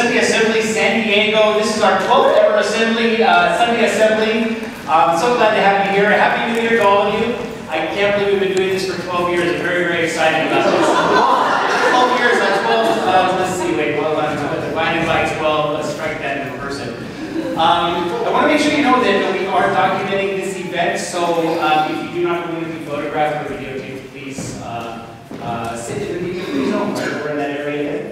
Sunday Assembly San Diego. This is our 12th ever Assembly, Sunday Assembly. I'm so glad to have you here. Happy New Year to all of you. I can't believe we've been doing this for 12 years. I'm very, very excited about this. 12 years, that's 12, let's see, wait, well, divided by 12, let's strike that in person. I want to make sure you know that we are documenting this event, so if you do not want to be photographed or videotaped, please sit in the meeting zone right over in that area there.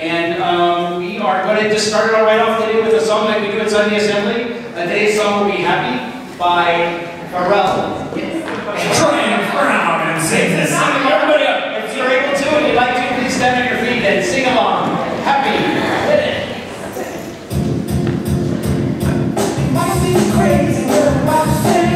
And we are going to just start it all right off today with a song like we do at Sunday Assembly. Today's song will be Happy by Pharrell. Try around and sing this. Everybody up. If you're able to and you'd like to, please stand on your feet and sing along. Happy. Hit it. Might be crazy what I'm saying.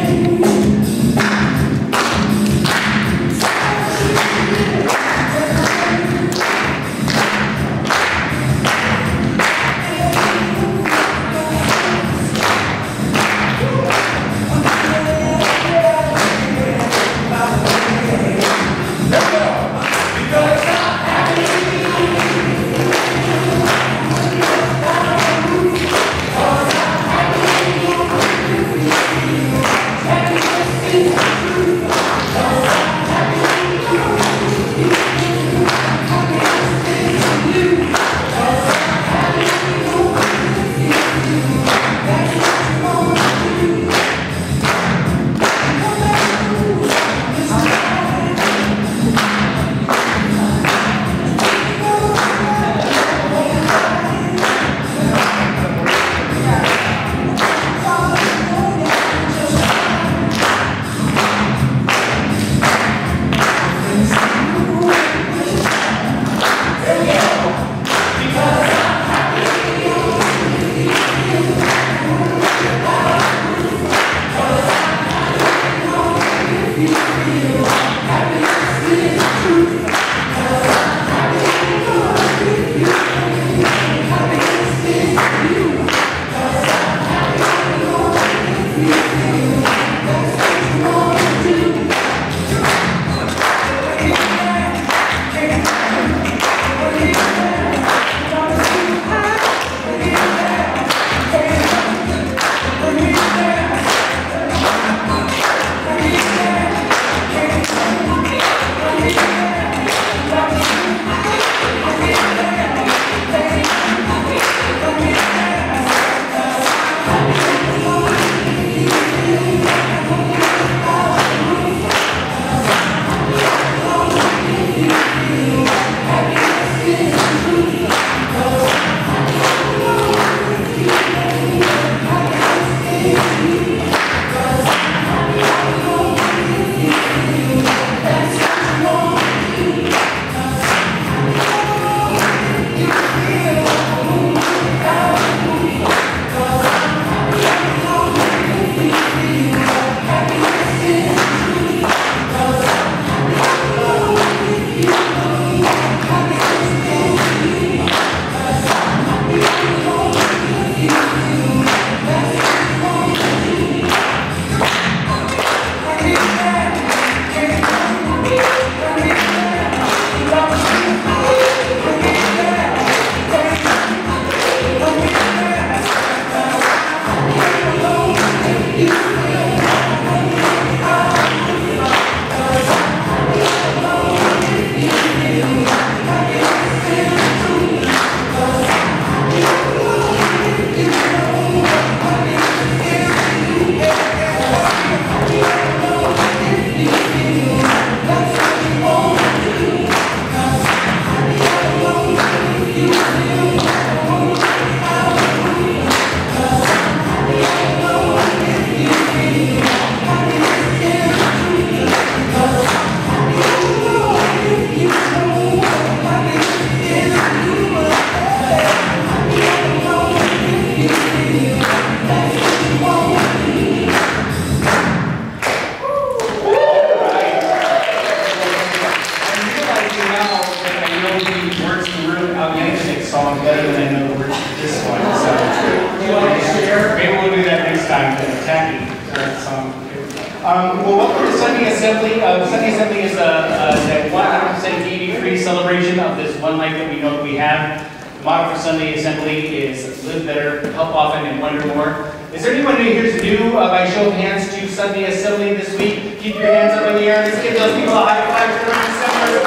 Well, welcome to Sunday Assembly. Sunday Assembly is a 100% DV-free celebration of this one life that we know that we have. motto for Sunday Assembly is live better, help often, and wonder more. Is there anyone who here is new by show of hands to Sunday Assembly this week? Keep your hands up in the air. Let's give those people a high five for their December.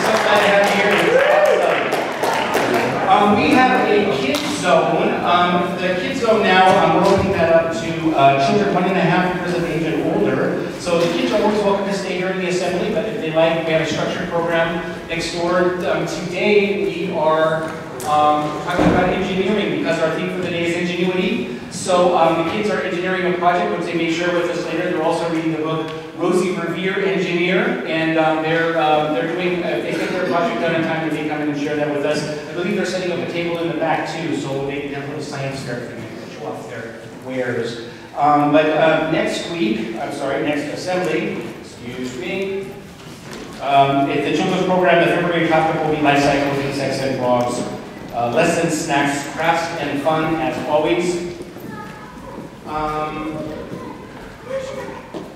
So glad to have you here. We have a kids zone. The kids zone now, we're opening that up to children 1.5 years of age and older. So the kids are always welcome to stay here in the assembly, but if they like, we have a structured program next door. Today we are talking about engineering because our theme for the day is Ingenuity. So the kids are engineering a project, which they may share with us later. They're also reading the book Rosie Revere Engineer, and they're doing, if they get their project done in time, they may come in and share that with us. I believe they're setting up a table in the back too, so they can have a little science fair for you to show off their wares. Next assembly, excuse me, at the children's program, the February topic will be life cycles, insects, and frogs. Lessons, snacks, crafts, and fun as always.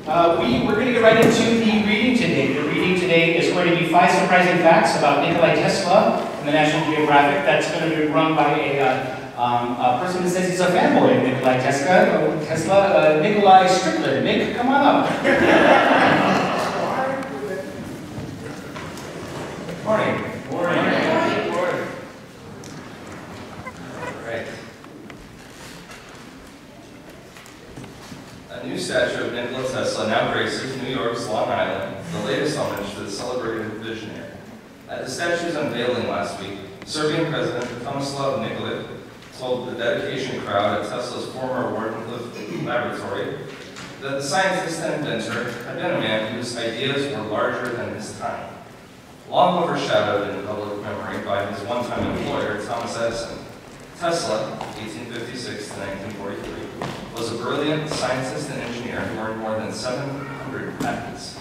We're going to get right into the reading today. The reading today is going to be 5 surprising facts about Nikola Tesla from the National Geographic. That's going to be run by a person that says he's a fanboy of Nikola Tesla, Nikolai Strickler. Nick, come on up. Morning. A new statue of Nikola Tesla now graces New York's Long Island, the latest homage to the celebrated visionary. At the statue's unveiling last week, Serbian President Tomislav Nikolic told the dedication crowd at Tesla's former Wardenclyffe laboratory that the scientist and inventor had been a man whose ideas were larger than his time. Long overshadowed in public memory by his one-time employer, Thomas Edison, Tesla, 1856 to 1943, was a brilliant scientist and engineer who earned more than 700 patents.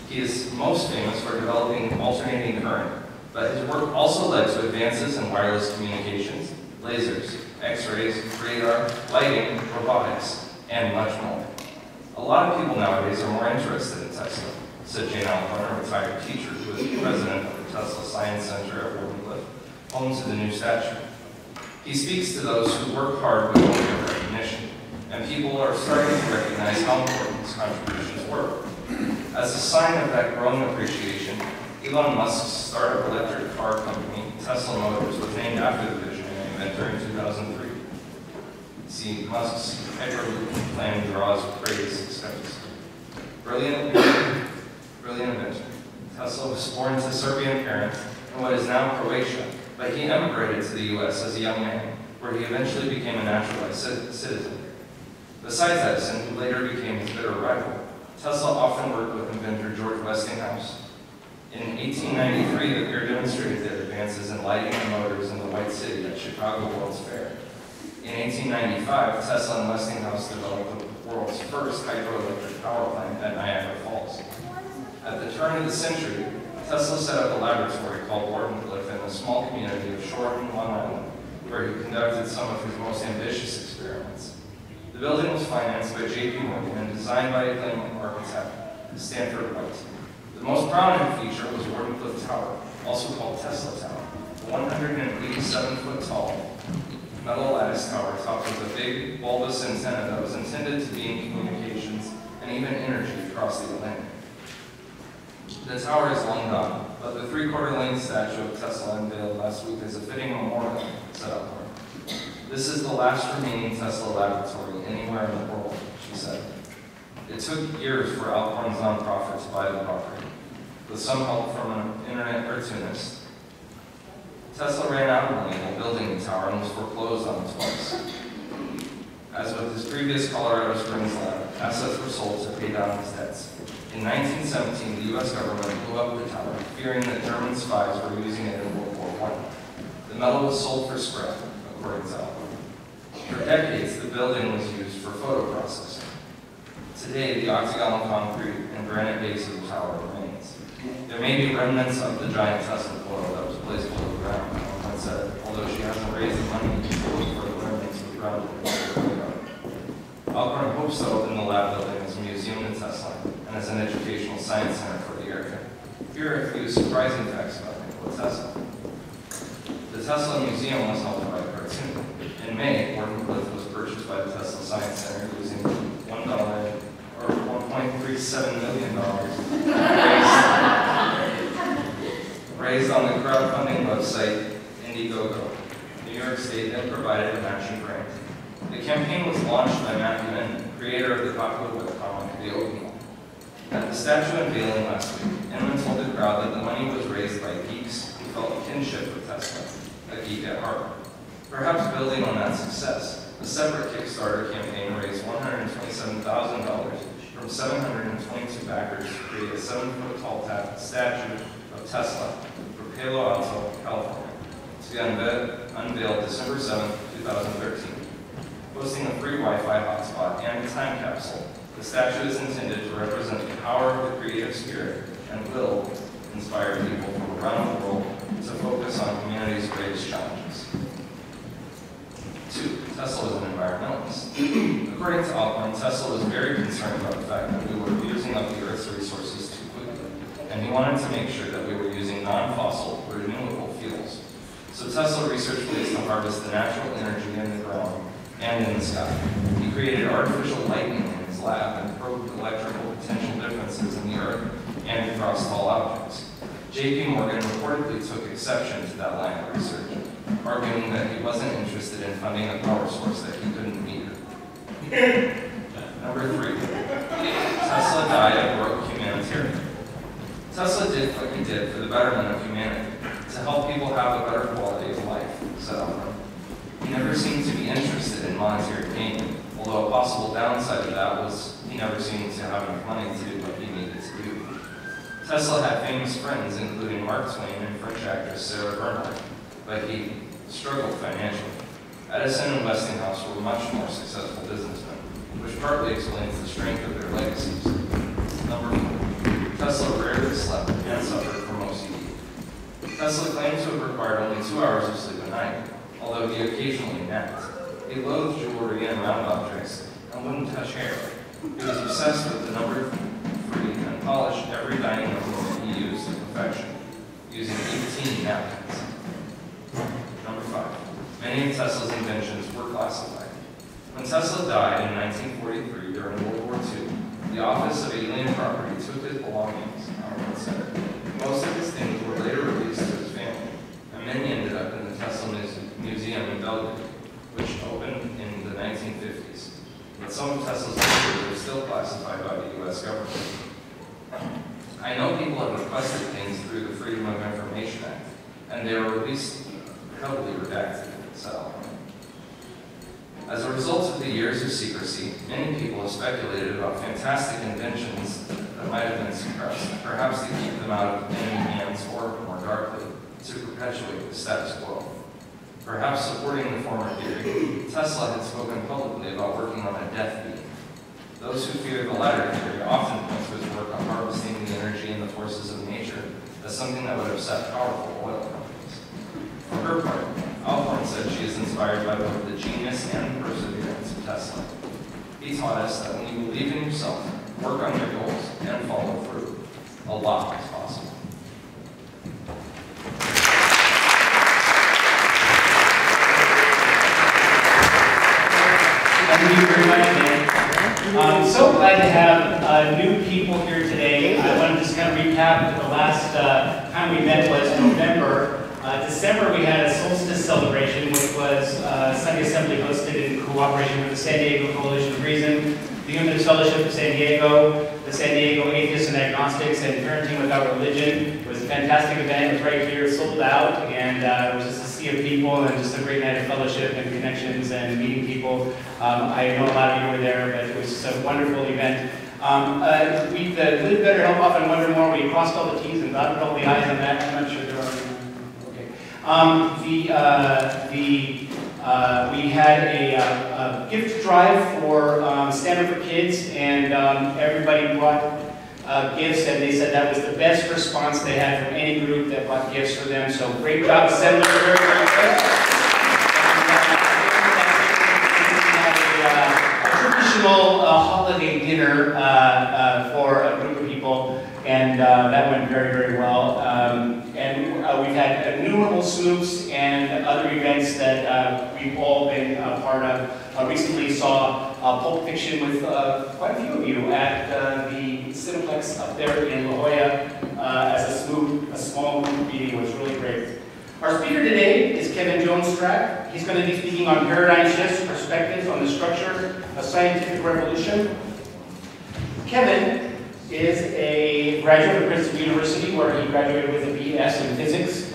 He is most famous for developing alternating current, but his work also led to advances in wireless communications, lasers, X-rays, radar, lighting, robotics, and much more. A lot of people nowadays are more interested in Tesla, said Jane Alcorn, a retired teacher who is president of the Tesla Science Center at Wardenclyffe, home to the new statue. He speaks to those who work hard with only recognition, and people are starting to recognize how important his contributions were. As a sign of that growing appreciation, Elon Musk's startup electric car company, Tesla Motors, was named after the visionary inventor in 2003. See, Musk's Hyperloop plan draws praise skeptics. Brilliant invention. Tesla was born to Serbian parents in what is now Croatia, but he emigrated to the U.S. as a young man, where he eventually became a naturalized citizen. Besides Edison, who later became his bitter rival, Tesla often worked with inventor George Westinghouse. In 1893, the pair demonstrated their advances in lighting and motors in the White City at Chicago World's Fair. In 1895, Tesla and Westinghouse developed the world's first hydroelectric power plant at Niagara Falls. At the turn of the century, Tesla set up a laboratory called Wardenclyffe in a small community of Shoreham, Long Island, where he conducted some of his most ambitious experiments. The building was financed by J.P. Morgan and designed by acclaimed architect Stanford White. The most prominent feature was Wardenclyffe Tower, also called Tesla Tower, a 187-foot tall metal lattice tower topped with a big bulbous antenna that was intended to beam communications and even energy across the Atlantic. The tower is long gone, but the 3/4 length statue of Tesla unveiled last week is a fitting memorial, said Alcorn. This is the last remaining Tesla laboratory anywhere in the world, she said. It took years for Alcorn's nonprofit to buy the property. With some help from an internet cartoonist, Tesla ran out of money while building the tower and was foreclosed on twice. As with his previous Colorado Springs lab, assets were sold to pay down his debts. In 1917, the U.S. government blew up the tower, fearing that German spies were using it in World War I. The metal was sold for scrap, according to Alcorn. For decades, the building was used for photo processing. Today, the octagonal concrete and granite base of the tower remains. There may be remnants of the giant Tesla photo that was placed below the ground, Alcorn said, although she hasn't raised the money to look for the remnants of the ground. Alcorn hopes to open the lab building as a museum in Tesla and as an educational science center for the area. Here are a few surprising facts about Nikola Tesla. The Tesla Museum was helped by a cartoon. In May, Gordon Cliff was purchased by the Tesla Science Center using $1 or $1.37 million raised on the crowdfunding website Indiegogo. New York State then provided a matching grant. The campaign was launched by Matthew Inman, creator of the popular webcomic The Oatmeal. At the statue unveiling last week, Inman told the crowd that the money was raised by geeks who felt kinship with Tesla, a geek at heart. Perhaps building on that success, a separate Kickstarter campaign raised $127,000 from 722 backers to create a 7-foot-tall statue of Tesla for Palo Alto, California, to be unveiled December 7, 2013. Boasting a free Wi-Fi hotspot and a time capsule, the statue is intended to represent the power of the creative spirit and will inspire people from around the world to focus on humanity's greatest challenges. 2. Tesla is an environmentalist. According to Alcorn, Tesla was very concerned about the fact that we were using up the Earth's resources too quickly, and he wanted to make sure that we were using non-fossil, renewable fuels. So Tesla researched ways to harvest the natural energy in the ground and in the sky. He created artificial lightning in his lab and probed electrical potential differences in the Earth and across tall objects. J.P. Morgan reportedly took exception to that line of research, arguing that he wasn't interested in funding a power source that he couldn't meter. Number 3, Tesla died a broke humanitarian. Tesla did what he did for the betterment of humanity, to help people have a better quality of life, said Alcorn. He never seemed to be interested in monetary gain, although a possible downside of that was he never seemed to have enough money to do what he needed to do. Tesla had famous friends, including Mark Twain and French actress Sarah Bernhardt, but he struggled financially. Edison and Westinghouse were much more successful businessmen, which partly explains the strength of their legacies. Number 4, Tesla rarely slept and suffered from OCD. Tesla claimed to have required only 2 hours of sleep a night, although he occasionally napped. He loathed jewelry and round objects and wouldn't touch hair. He was obsessed with the number 3 and polished every dining room that he used to perfection, using 18 napkins. Number 5. Many of Tesla's inventions were classified. When Tesla died in 1943 during World War II, the Office of Alien Property took his belongings, Alcorn said. Most of his things were later released to his family, and many ended up in the Tesla Museum in Belgium, which opened in the 1950s. But some of Tesla's papers are still classified by the U.S. government. I know people have requested things through the Freedom of Information Act, and they were released heavily redacted, said Alcorn. As a result of the years of secrecy, many people have speculated about fantastic inventions that might have been suppressed, perhaps to keep them out of enemy hands or, more darkly, to perpetuate the status quo. Perhaps supporting the former theory, Tesla had spoken publicly about working on a death beam. Those who fear the latter theory often point to his work on harvesting the energy and the forces of nature as something that would upset powerful oil companies. For her part, Alcorn said she is inspired by both the genius and perseverance of Tesla. He taught us that when you believe in yourself, work on your goals, and follow through, a lot is possible. Thank you very much, Dan. I'm so glad to have new people here today. I want to just kind of recap the last time we met was November. December we had a solstice celebration, which was Sunday Assembly hosted in cooperation with the San Diego Coalition of Reason, the Humanist Fellowship of San Diego, the San Diego Atheists and Agnostics, and Parenting Without Religion. It was a fantastic event. It was right here, sold out, and it was just a sea of people and just a great night of fellowship and connections and meeting people. I know a lot of you were there, but it was just a wonderful event. We live better, help often, wonder more. We crossed all the T's and dotted all the I's on that. I'm not sure there are. We had a gift drive for Stand Up for Kids, and everybody brought gifts, and they said that was the best response they had from any group that bought gifts for them. So great job, Assembly. Very, very good. A traditional holiday dinner for a group of people, and that went very, very well. We've had innumerable sloops and other events that we've all been part of. Recently saw Pulp Fiction with quite a few of you at the Cineplex up there in La Jolla as a small group meeting. It was really great. Our speaker today is Kevin Jonestrask. He's going to be speaking on paradigm shifts, perspectives on the structure of scientific revolution. Kevin is a graduate of Princeton University, where he graduated with a BS in physics.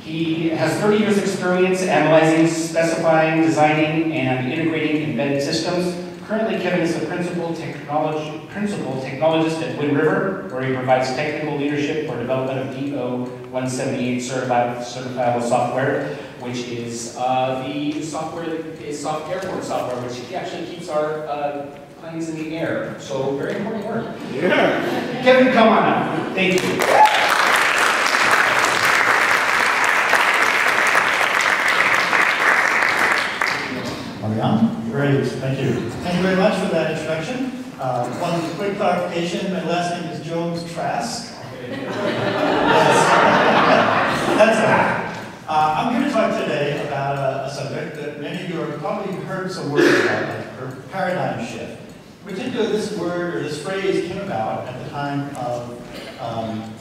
He has 30 years experience analyzing, specifying, designing, and integrating embedded systems. Currently, Kevin is the principal technologist at Wind River, where he provides technical leadership for development of DO-178 certifiable software, which is the software that is airport software, which actually keeps our planes in the air. So, very important work. Yeah. Kevin, come on up. Thank you. Are we on? Great, thank you. Thank you very much for that introduction. One quick clarification, my last name is Jonestrask. That's it. I'm here to talk today about a subject that many of you have probably heard some words about, like paradigm shift. In particular, this word or this phrase came about at the time of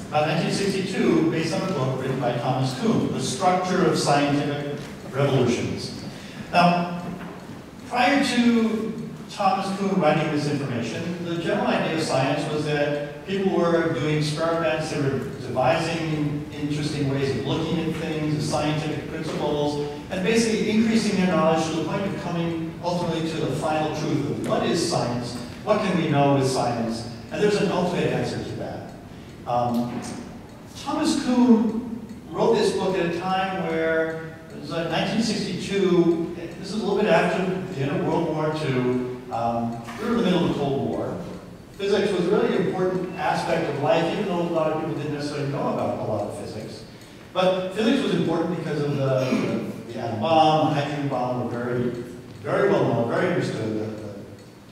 about 1962, based on a book written by Thomas Kuhn, The Structure of Scientific Revolutions. Now, prior to Thomas Kuhn writing this information, the general idea of science was that people were doing experiments, they were devising interesting ways of looking at things, the scientific principles, and basically increasing their knowledge to the point of coming ultimately to the final truth of what is science, what can we know with science, and there's an ultimate answer to that. Thomas Kuhn wrote this book at a time where it was like 1962. This is a little bit after the end of World War II. We were in the middle of the Cold War. Physics was a really important aspect of life, even though a lot of people didn't necessarily know about a lot of physics. But physics was important because of the atom bomb, the hydrogen bomb were very, very well known, very understood. The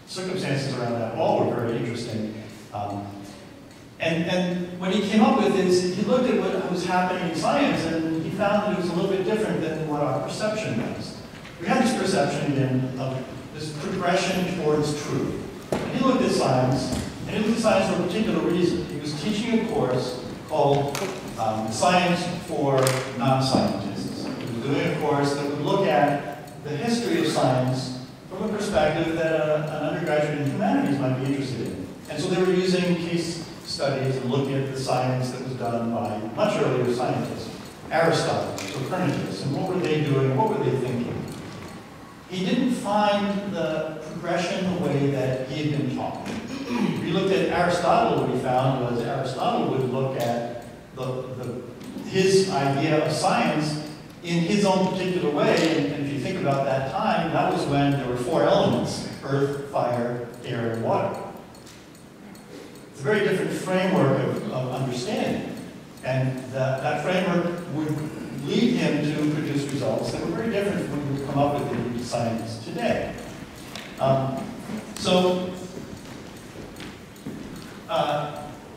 circumstances around that all were very interesting. And what he came up with is he looked at what was happening in science, and he found that it was a little bit different than what our perception was. We had this perception, again, of this progression towards truth. And he looked at science, and he looked at science for a particular reason. He was teaching a course called Science for Non-Scientists. He was doing a course that would look at the history of science from a perspective that an undergraduate in humanities might be interested in. And so they were using case studies and looking at the science that was done by much earlier scientists, Aristotle, Copernicus, and what were they doing, what were they thinking? He didn't find the progression the way that he had been taught. If you looked at Aristotle, what he found was Aristotle would look at his idea of science in his own particular way, and if you think about that time, that was when there were 4 elements: earth, fire, air, and water. It's a very different framework of understanding, and that framework would lead him to produce results that were very different from what we would come up with in science today.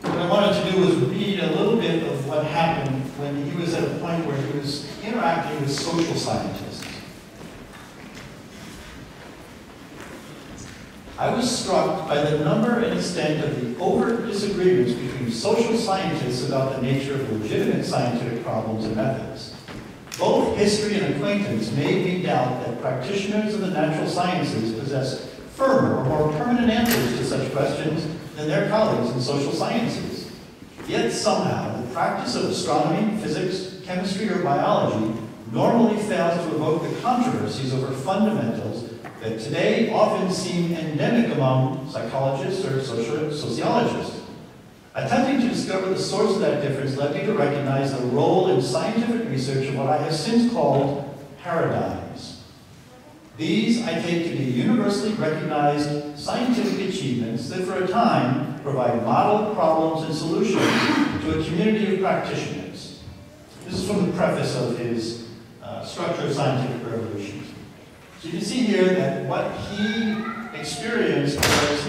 What I wanted to do was read a little bit of what happened when he was at a point where he was interacting with social scientists. I was struck by the number and extent of the overt disagreements between social scientists about the nature of legitimate scientific problems and methods. Both history and acquaintance made me doubt that practitioners of the natural sciences possess firmer or more permanent answers to such questions than their colleagues in social sciences. Yet somehow, the practice of astronomy, physics, chemistry, or biology normally fails to evoke the controversies over fundamentals that today often seem endemic among psychologists or sociologists. Attempting to discover the source of that difference led me to recognize the role in scientific research of what I have since called paradigms. These I take to be universally recognized scientific achievements that for a time provide model problems and solutions to a community of practitioners. This is from the preface of his Structure of Scientific Revolutions. So you can see here that what he experienced was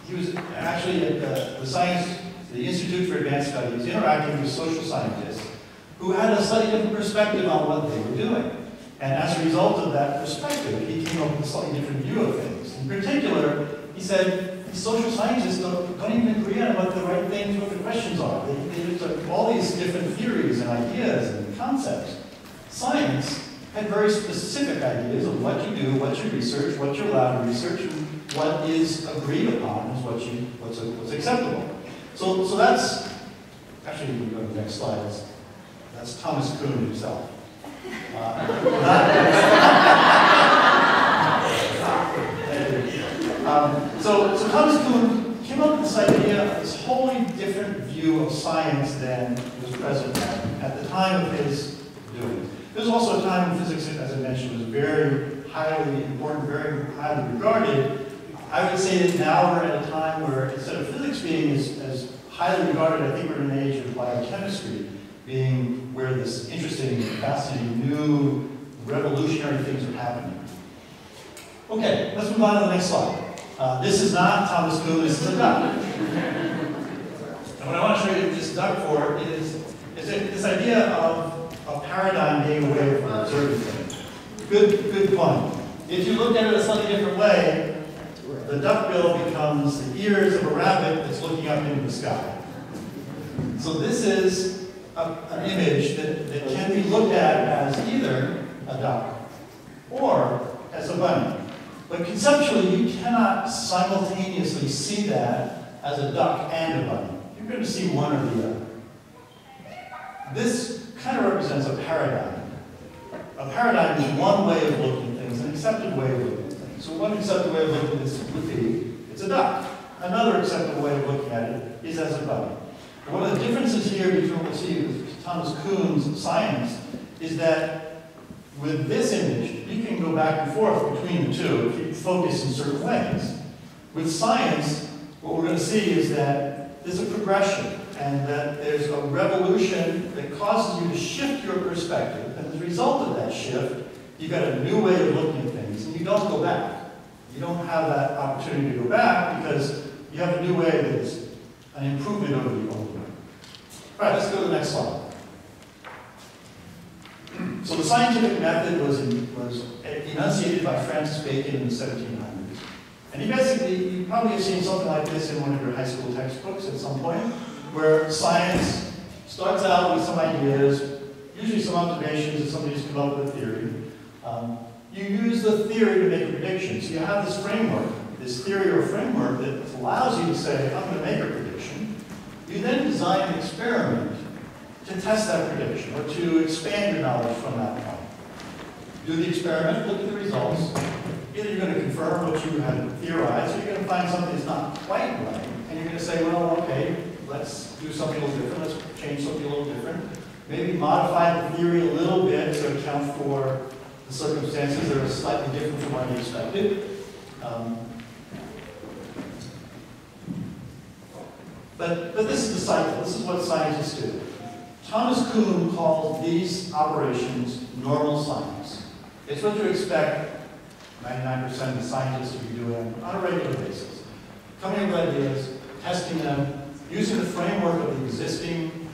he was actually at the Science the Institute for Advanced Studies, interacting with social scientists who had a slightly different perspective on what they were doing. And as a result of that perspective, he came up with a slightly different view of things. In particular, he said, these social scientists don't even agree on what the right things, what the questions are. They took all these different theories and ideas and concepts. Science had very specific ideas of what you do, what you research, what you're allowed to research, and what is agreed upon is what's acceptable. So that's, actually, we can go to the next slide. That's Thomas Kuhn himself. So Thomas Kuhn came up with this idea of this wholly different view of science than was present at the time of his doing. There was also a time when physics, as I mentioned, was very highly important, very highly regarded. I would say that now we're at a time where instead of physics being as highly regarded, I think we're in an age of biochemistry being where this interesting, fascinating, new, revolutionary things are happening. Okay, let's move on to the next slide. This is not Thomas Kuhn, this is a duck. And what I want to show you this duck for is this idea of a paradigm being a way of observing things. Good point. If you look at it a slightly different way, the duck bill becomes the ears of a rabbit that's looking up into the sky. So this is an image that can be looked at as either a duck or as a bunny. But conceptually, you cannot simultaneously see that as a duck and a bunny. You're going to see one or the other. This kind of represents a paradigm. A paradigm is one way of looking at things, an accepted way of looking at things. So one accepted way of looking at this would be, it's a duck. Another accepted way of looking at it is as a bunny. And one of the differences here between what we see with Thomas Kuhn's science is that with this image, you can go back and forth between the two if you focus in certain ways. With science, what we're going to see is that there's a progression and that there's a revolution that causes you to shift your perspective. And as a result of that shift, you've got a new way of looking at things, and you don't go back. You don't have that opportunity to go back because you have a new way that's an improvement over the old way. All right, let's go to the next slide. So the scientific method was enunciated by Francis Bacon in the 1700s. And he basically, you probably have seen something like this in one of your high school textbooks at some point, where science starts out with some ideas, usually some observations that somebody's come up with a theory. You use the theory to make a prediction. So you have this framework, this theory or framework that allows you to say, I'm going to make a prediction. You then design an experiment to test that prediction or to expand your knowledge from that point. Do the experiment, look at the results. Either you're going to confirm what you had theorized, or you're going to find something that's not quite right, and you're going to say, well, okay, let's do something a little different, let's change something a little different. Maybe modify the theory a little bit to account for the circumstances that are slightly different from what you expected. But this is the cycle. This is what scientists do. Thomas Kuhn calls these operations normal science. It's what you expect 99% of the scientists to be doing on a regular basis. Coming up with ideas, testing them, using the framework of the existing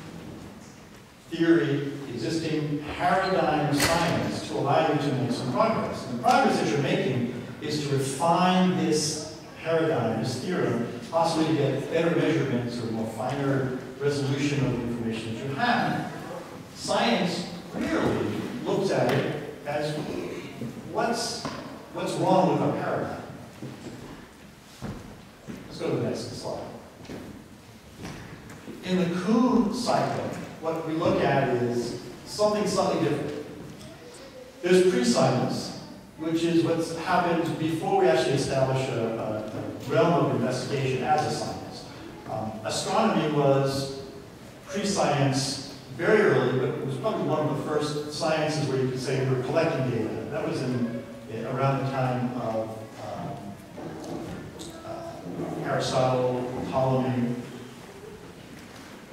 theory, existing paradigm science to allow you to make some progress. And the progress that you're making is to refine this paradigm, this theorem, possibly to get better measurements or more finer resolution of the information that you have. Science rarely looks at it as what's wrong with our paradigm. Let's go to the next slide. In the Kuhn cycle, what we look at is something slightly different. There's pre-science, which is what's happened before we actually establish a realm of investigation as a science. Astronomy was pre-science very early, but it was probably one of the first sciences where you could say we were collecting data. That was around the time of Aristotle, Ptolemy.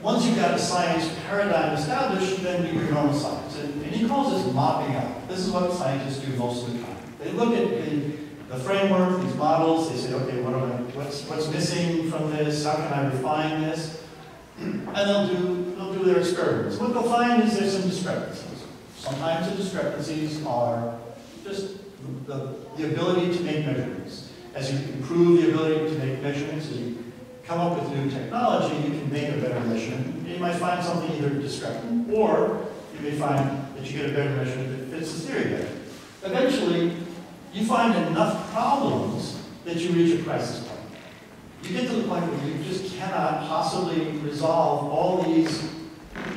Once you've got a science paradigm established, then do your normal science. And he calls this mopping up. This is what scientists do most of the time. They look at the framework, these models, they say, okay, what's missing from this? How can I refine this? and they'll do their experiments. What they'll find is there's some discrepancies. Sometimes the discrepancies are just the ability to make measurements. As you improve the ability to make measurements, as you come up with new technology, you can make a better measurement. You might find something either discrepant, or you may find that you get a better measurement that fits the theory better. Eventually, you find enough problems that you reach a crisis point. You get to the point where you just cannot possibly resolve all these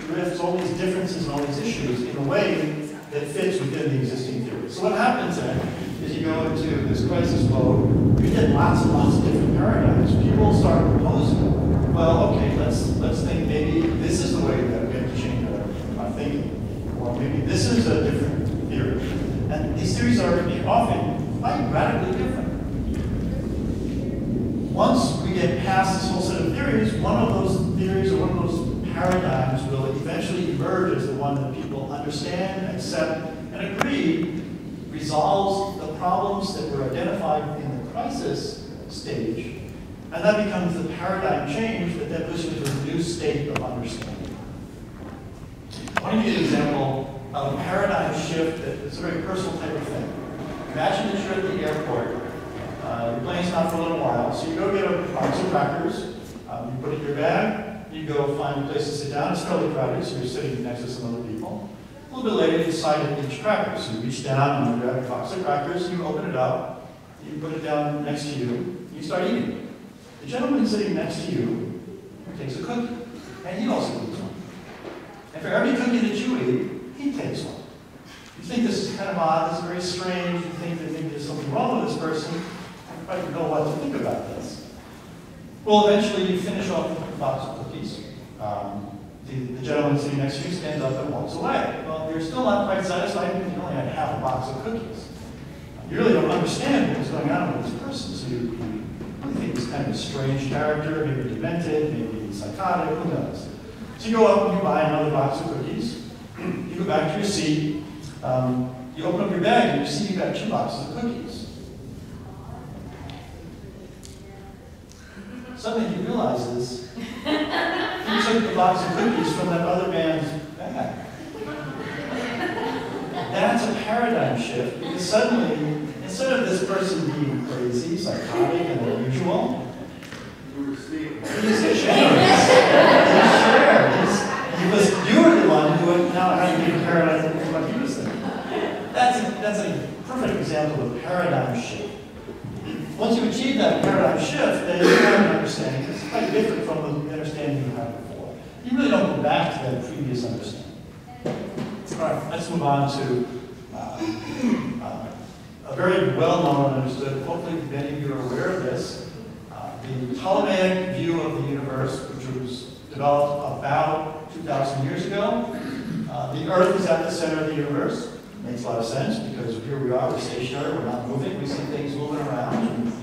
drifts, all these differences, and all these issues in a way that fits within the existing theory. So what happens then is you go into this crisis mode, you get lots and lots of different paradigms. People start proposing, well, okay, let's think maybe this is the way that we have to change our thinking, or maybe this is a different theory. And these theories are often quite radically different. Once we get past this whole set of theories, one of those theories or one of those paradigms will eventually emerge as the one that people understand, accept, and agree resolves the problems that were identified in the crisis stage, and that becomes the paradigm change that then pushes you to a new state of understanding. I want to give you an example of a paradigm shift that is a very personal type of thing. Imagine that you're at the airport. Your plane's not for a little while, so you go get a box of crackers, you put it in your bag, you go find a place to sit down. It's fairly crowded, so you're sitting next to some other people. A little bit later, you decide to eat crackers. So you reach down and you grab a box of crackers, you open it up, you put it down next to you, you start eating it. The gentleman sitting next to you takes a cookie, and he also eats one. And for every cookie that you eat, he takes one. You think this is kind of odd, this is very strange, you think that maybe there's something wrong with this person, you probably know what to think about this. Well, eventually you finish off the box of cookies. The gentleman sitting next to you stands up and walks away. Well, you're still not quite satisfied because you only had half a box of cookies. You really don't understand what's going on with this person, so you really think he's kind of a strange character, maybe demented, maybe psychotic, who knows. So you go up and you buy another box of cookies. You go back to your seat. You open up your bag and you see you've got 2 boxes of cookies. Suddenly you realize this. You took the box of cookies from that other man's bag. That's a paradigm shift, because suddenly, instead of this person being crazy, psychotic, and unusual, he's generous. He's shared. You were the one who now had to be a paradigm of what he was thinking. That's a perfect example of a paradigm shift. Once you achieve that paradigm shift, then you have an understanding that's quite different from the understanding you had before. You really don't go back to that previous understanding. All right, let's move on to a very well-known and understood, hopefully many of you are aware of this, the Ptolemaic view of the universe, which was developed about 2,000 years ago. The Earth is at the center of the universe. Makes a lot of sense, because here we are, we're stationary, we're not moving, we see things moving around.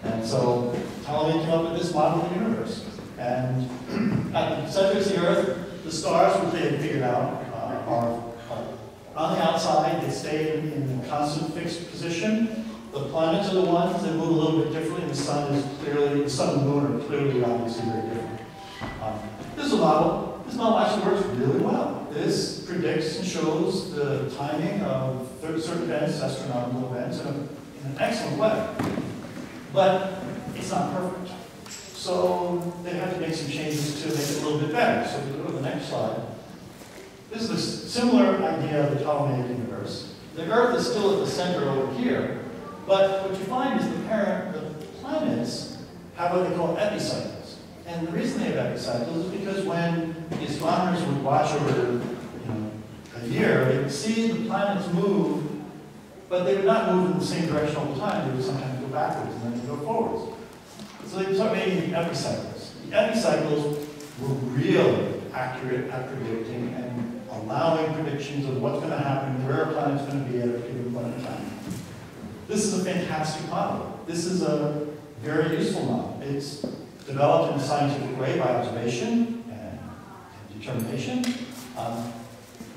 And so Ptolemy came up with this model of the universe. And at the center of the Earth, the stars, which they had figured out, are on the outside. They stay in a constant fixed position. The planets are the ones that move a little bit differently. The sun and moon are clearly, obviously, very different. This is a model. This model actually works really well. This predicts and shows the timing of certain events, astronomical events, in an excellent way. But it's not perfect. So they have to make some changes to make it a little bit better. So if we go to the next slide. This is a similar idea of the Ptolemaic universe. The Earth is still at the center over here, but what you find is the planets have what they call epicycles. And the reason they have epicycles is because when the astronomers would watch over a year, they would see the planets move, but they would not move in the same direction all the time. They would sometimes go backwards and then go forwards. So they start making the epicycles. The epicycles were really accurate at predicting and allowing predictions of what's going to happen, where a planet's going to be at a given point in time. This is a fantastic model. This is a very useful model. It's developed in a scientific way by observation and determination.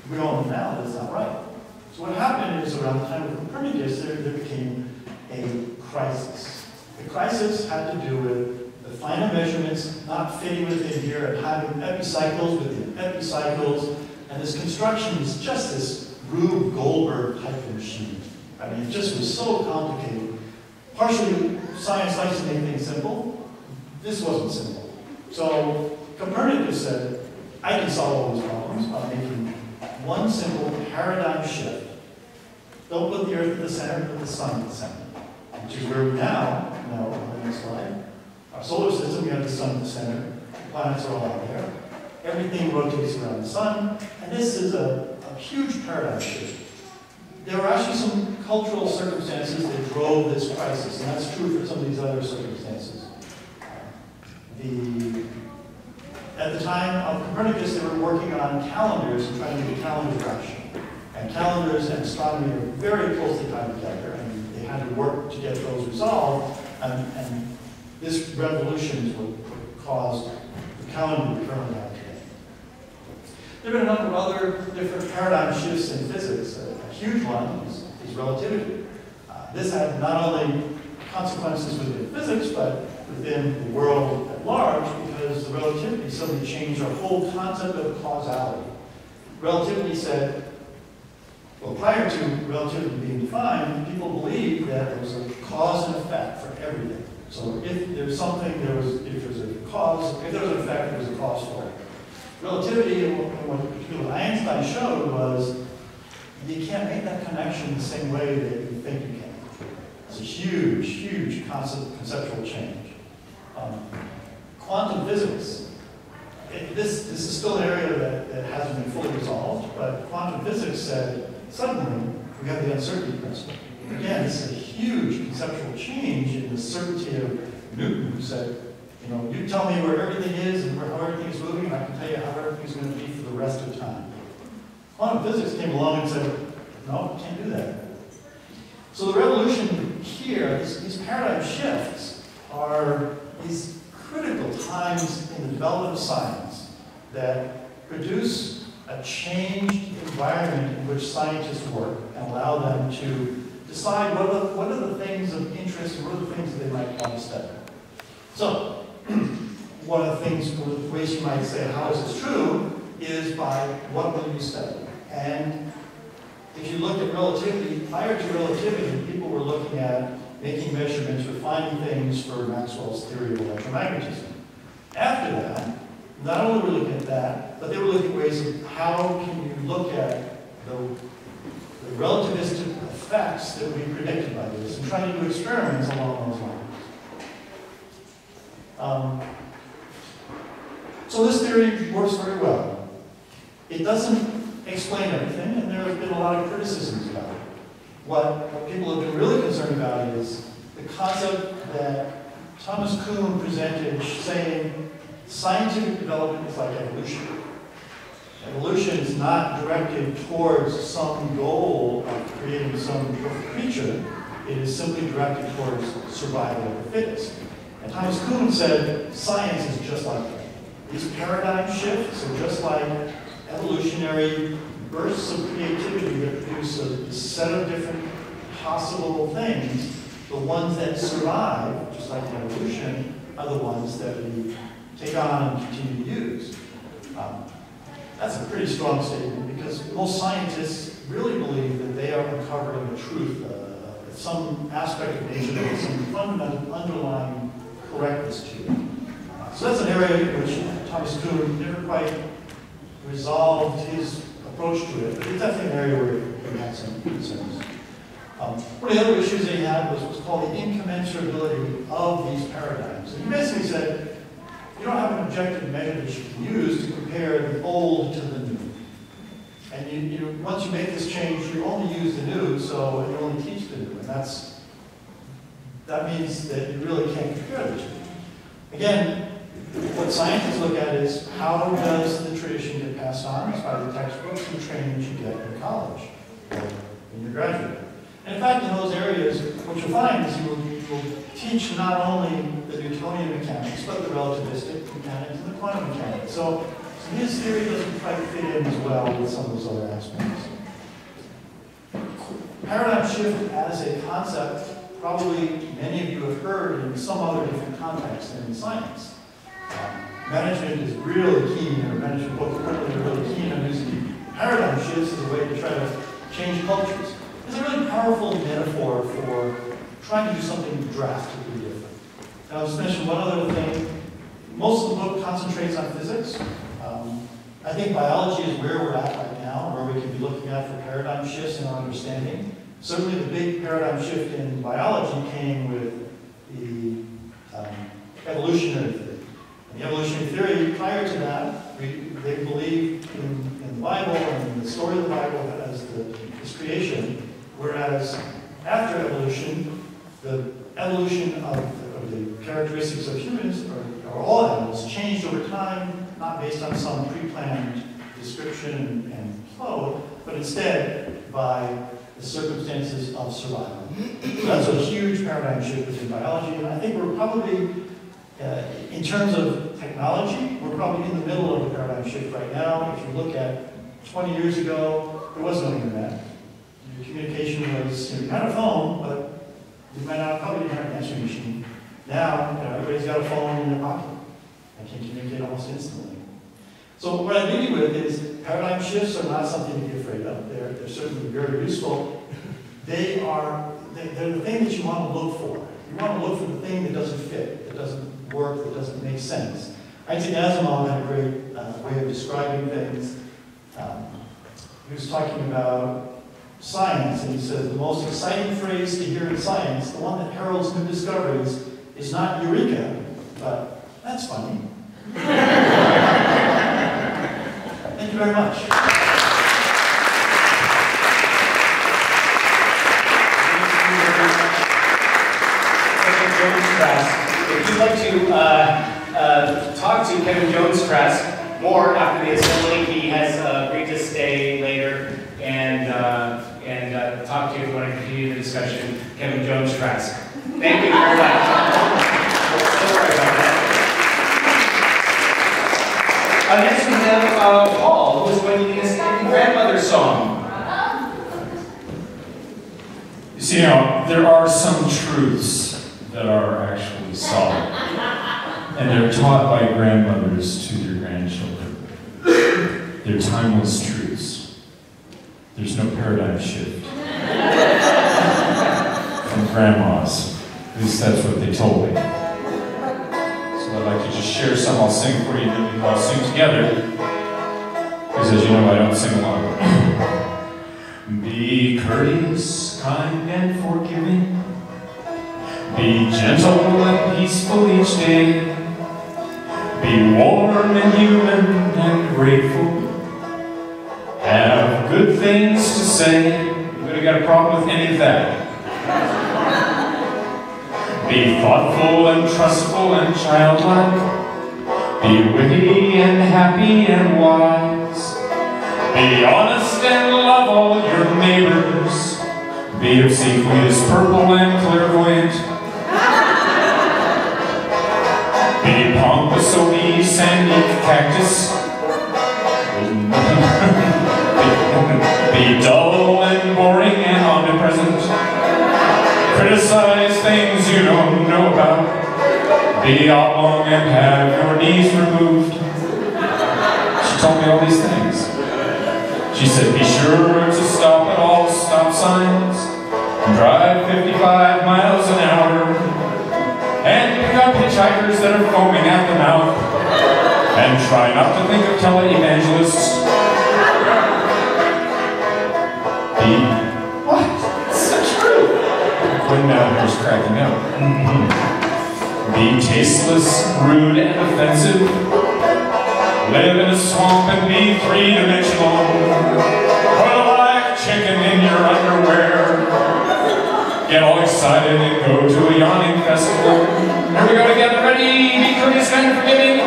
We all know now that's not right. So what happened is around the time of Copernicus, there became a crisis. The crisis had to do with the finer measurements not fitting within here and having epicycles within epicycles. And this construction is just this Rube Goldberg type of machine. I mean, it just was so complicated. Partially, science likes to make things simple. This wasn't simple. So Copernicus said, I can solve all these problems by making one simple paradigm shift. Don't put the Earth at the center, put the Sun at the center. Which is where we now know on the next slide. Our solar system, we have the Sun at the center. The planets are all out there. Everything rotates around the Sun. And this is a huge paradigm shift. There were actually some cultural circumstances that drove this crisis, and that's true for some of these other circumstances. At the time of Copernicus, they were working on calendars and trying to get calendar direction. And calendars and astronomy are very closely tied together, and they had to work to get those resolved, and this revolution is what caused the calendar to turn around today. There have been a number of other different paradigm shifts in physics. A huge one is relativity. This had not only consequences within physics, but within the world at large, because the relativity suddenly changed our whole concept of causality. Relativity said, well, prior to relativity being defined, people believed that there was a cause and effect for everything. So if there's something, if there's a cause, if there was an effect, there was a cause for it. Relativity, and what Einstein showed was, you can't make that connection the same way that you think you can. It's a huge, huge conceptual change. Quantum physics. This is still an area that hasn't been fully resolved, but quantum physics said, suddenly, we have the uncertainty principle. Again, this is a huge conceptual change in the certainty of Newton, who said, you tell me where everything is and how everything is moving, and I can tell you how everything is going to be for the rest of time. Quantum physics came along and said, no, you can't do that. So the revolution here, these paradigm shifts, are these critical times in the development of science that produce a changed environment in which scientists work and allow them to decide what are the things of interest and what are the things that they might want to study. So, one of the ways you might say, how is this true, is by what will you study? And if you look at relativity, prior to relativity, people were looking at making measurements, refining things for Maxwell's theory of electromagnetism. After that, not only were we looking at that, but they were looking at ways of how can you look at the relativistic effects that we predicted by this, and trying to do experiments along those lines. So this theory works very well. It doesn't explain everything, and there have been a lot of criticisms about it. What people have been really concerned about is the concept that Thomas Kuhn presented, saying scientific development is like evolution. Evolution is not directed towards some goal of creating some creature. It is simply directed towards survival of the fittest. And Thomas Kuhn said science is just like that. These paradigm shifts are just like evolutionary bursts of creativity that produce a set of different possible things. The ones that survive, just like evolution, are the ones that we take on and continue to use. That's a pretty strong statement, because most scientists really believe that they are uncovering the truth, some aspect of nature that has some fundamental underlying correctness to it. So that's an area in which Thomas Kuhn never quite resolved his approach to it, but it's definitely an area where he had some concerns. One of the other issues that he had was what's called the incommensurability of these paradigms. And he basically said, you don't have an objective measure that you can use to compare the old to the new. And once you make this change, you only use the new, so you only teach the new. And that means that you really can't compare the two. Again, what scientists look at is how does the tradition get passed on? It's by the textbooks and training you get in college or in your graduate. And in fact, in those areas, what you'll find is you will teach not only the Newtonian mechanics, but the relativistic mechanics and the quantum mechanics. So his theory doesn't quite fit in as well with some of those other aspects. Paradigm shift as a concept probably many of you have heard in some other different context than in science. Management is really keen, or management books are really keen on using paradigm shifts as a way to try to change cultures. It's a really powerful metaphor for trying to do something drastically different. And I'll just mention one other thing. Most of the book concentrates on physics. I think biology is where we're at right now, where we can be looking at for paradigm shifts in our understanding. Certainly the big paradigm shift in biology came with the evolutionary theory. And the evolutionary theory, prior to that, they believed in the Bible and in the story of the Bible as this creation, whereas after evolution, the evolution of the characteristics of humans, or all animals, changed over time, not based on some pre-planned description and flow, but instead by the circumstances of survival. So that's a huge paradigm shift within biology, and I think we're probably, in terms of technology, we're probably in the middle of a paradigm shift right now. If you look at 20 years ago, there was no internet. Your communication was, you had a phone, but you might not, probably didn't have an answering machine. Now, everybody's got a phone in their pocket and can communicate almost instantly. So what I'm leading with is paradigm shifts are not something to be afraid of. They're certainly very useful. They're the thing that you want to look for. You want to look for the thing that doesn't fit, that doesn't work, that doesn't make sense. Isaac Asimov had a great way of describing things. He was talking about science, and he says the most exciting phrase to hear in science, the one that heralds new discoveries, is not eureka, but that's funny. Thank you very much. Kevin Jonestrask. If you'd like to talk to Kevin Jonestrask more after the assembly, he has agreed to stay later and talk to you if you want to continue the discussion. Kevin Jonestrask. Thank you very much. Sorry about that. Next we have Paul, who is going to lead us in the grandmother's song. You see, there are some truths that are actually solid, and they're taught by grandmothers to their grandchildren. They're timeless truths. There's no paradigm shift from grandmas. At least that's what they told me. So I'd like to just share some. I'll sing for you, and then we can all sing together. Because as you know, I don't sing along. Be courteous, kind, and forgiving. Be gentle and peaceful each day. Be warm and human and grateful. Have good things to say. Anybody got a problem with any of that? Be thoughtful and trustful and childlike. Be witty and happy and wise. Be honest and love all your neighbors. Be obsequious, purple and clairvoyant. Be pompous, obese, and eat cactus. Be dull and boring and omnipresent. Criticize things you don't know about. Be oblong and have your knees removed. She told me all these things. She said, be sure to stop at all stop signs. Drive 55 miles an hour. And pick up hitchhikers that are foaming at the mouth. And try not to think of televangelists. What? It's so true. Quinn was cracking up. Be tasteless, rude, and offensive. Live in a swamp and be three-dimensional. Put a live chicken in your underwear. Get all excited and go to a yawning festival. Here we go together, ready? Be courteous, kind, and forgiving.